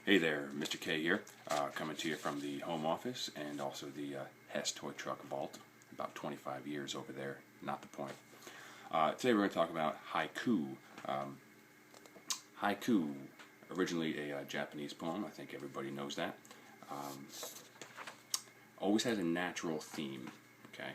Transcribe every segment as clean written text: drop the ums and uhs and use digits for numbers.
Hey there, Mr. K here, coming to you from the home office and also the Hess Truck Vault, about 25 years over there, not the point. Today we're going to talk about haiku. Haiku, originally a Japanese poem, I think everybody knows that. Always has a natural theme, okay?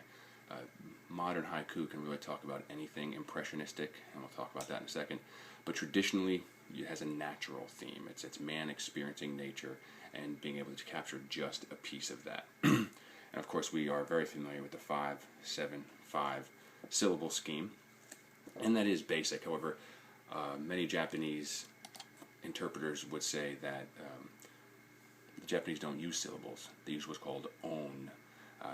Modern haiku can really talk about anything impressionistic, and we'll talk about that in a second, but traditionally it has a natural theme. It's man experiencing nature and being able to capture just a piece of that. And of course we are very familiar with the 5-7-5 syllable scheme, and that is basic. However, many Japanese interpreters would say that the Japanese don't use syllables. They use what's called on.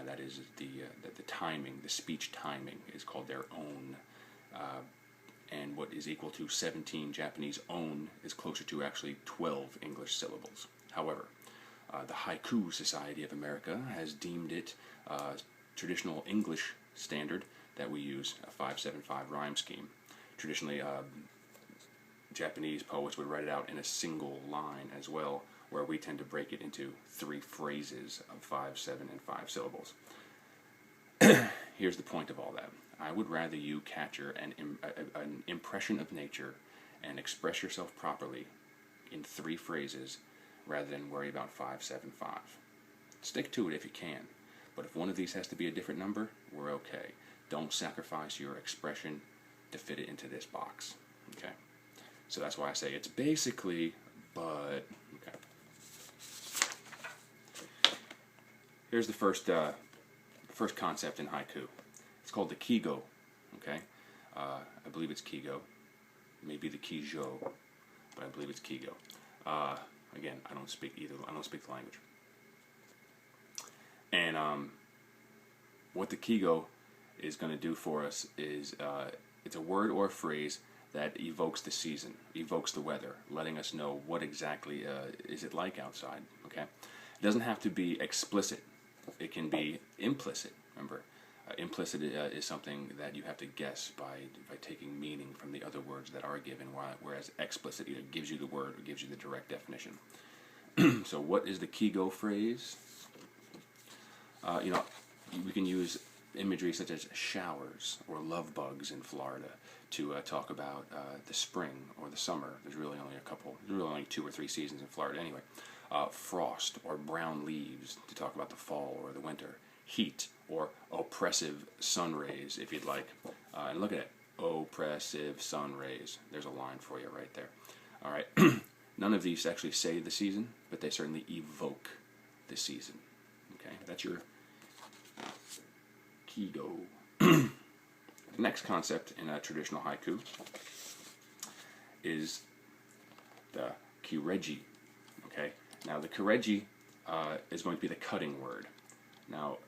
That is the timing, the speech timing is called their on. And what is equal to 17 Japanese on is closer to actually 12 English syllables. However, the Haiku Society of America has deemed it traditional English standard that we use, a 5-7-5 rhyme scheme. Traditionally, Japanese poets would write it out in a single line as well, where we tend to break it into 3 phrases of 5, 7, and 5 syllables. Here's the point of all that. I would rather you capture an impression of nature and express yourself properly in 3 phrases rather than worry about 5-7-5. Stick to it if you can, but if one of these has to be a different number, we're okay. Don't sacrifice your expression to fit it into this box. Okay? So that's why I say it's basically, but okay. Here's the first concept in haiku. It's called the kigo, okay? I believe it's kigo. Maybe the kijo, but I believe it's kigo. Again, I don't speak either. I don't speak the language. And what the kigo is going to do for us is it's a word or a phrase that evokes the season, evokes the weather, letting us know what exactly is it like outside, okay? It doesn't have to be explicit. It can be implicit, remember. Implicit is something that you have to guess by taking meaning from the other words that are given, whereas explicit either gives you the word or gives you the direct definition. So what is the kigo phrase? We can use imagery such as showers or love bugs in Florida to talk about the spring or the summer. There's really only 2 or 3 seasons in Florida anyway. Frost or brown leaves to talk about the fall or the winter. Heat or oppressive sun rays, if you'd like. And look at it, oppressive sun rays. There's a line for you right there. All right, none of these actually say the season, but they certainly evoke the season. Okay, that's your kigo. The next concept in a traditional haiku is the kireji. Okay, now the kireji is going to be the cutting word. Now,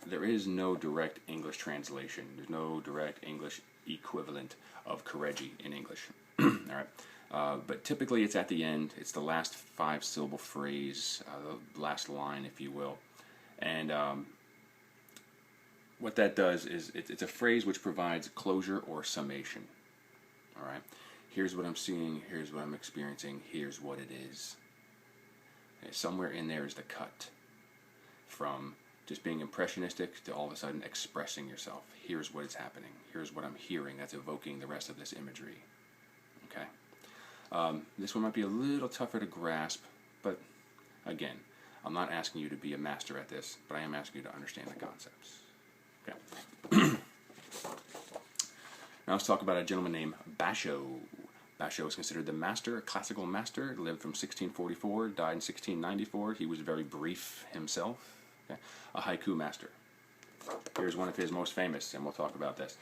there is no direct English translation. There's no direct English equivalent of kireji in English. All right, but typically it's at the end. It's the last 5-syllable phrase, the last line, if you will. And what that does is it's a phrase which provides closure or summation. All right, here's what I'm seeing. Here's what I'm experiencing. Here's what it is. Okay, somewhere in there is the cut from just being impressionistic to all of a sudden expressing yourself. Here's what is happening. Here's what I'm hearing that's evoking the rest of this imagery. Okay. This one might be a little tougher to grasp, but again, I'm not asking you to be a master at this, but I am asking you to understand the concepts. Okay. Now let's talk about a gentleman named Basho. Basho is considered the master, a classical master, lived from 1644, died in 1694. He was very brief himself. Okay. A haiku master. Here's one of his most famous, and we'll talk about this.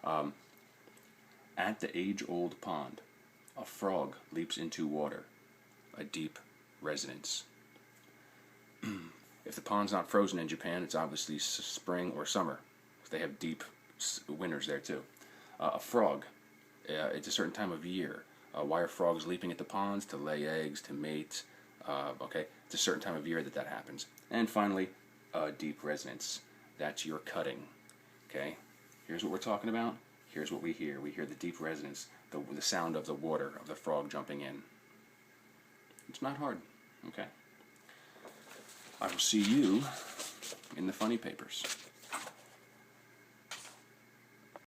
At the age-old pond, a frog leaps into water, a deep resonance. If the pond's not frozen in Japan, it's obviously spring or summer. They have deep winters there too. A frog, it's a certain time of year. Why are frogs leaping at the ponds? To lay eggs, to mate. Okay, it's a certain time of year that happens. And finally, deep resonance. That's your cutting. Okay, here's what we're talking about. Here's what we hear. We hear the deep resonance, the sound of the water, of the frog jumping in. It's not hard. Okay? I will see you in the funny papers.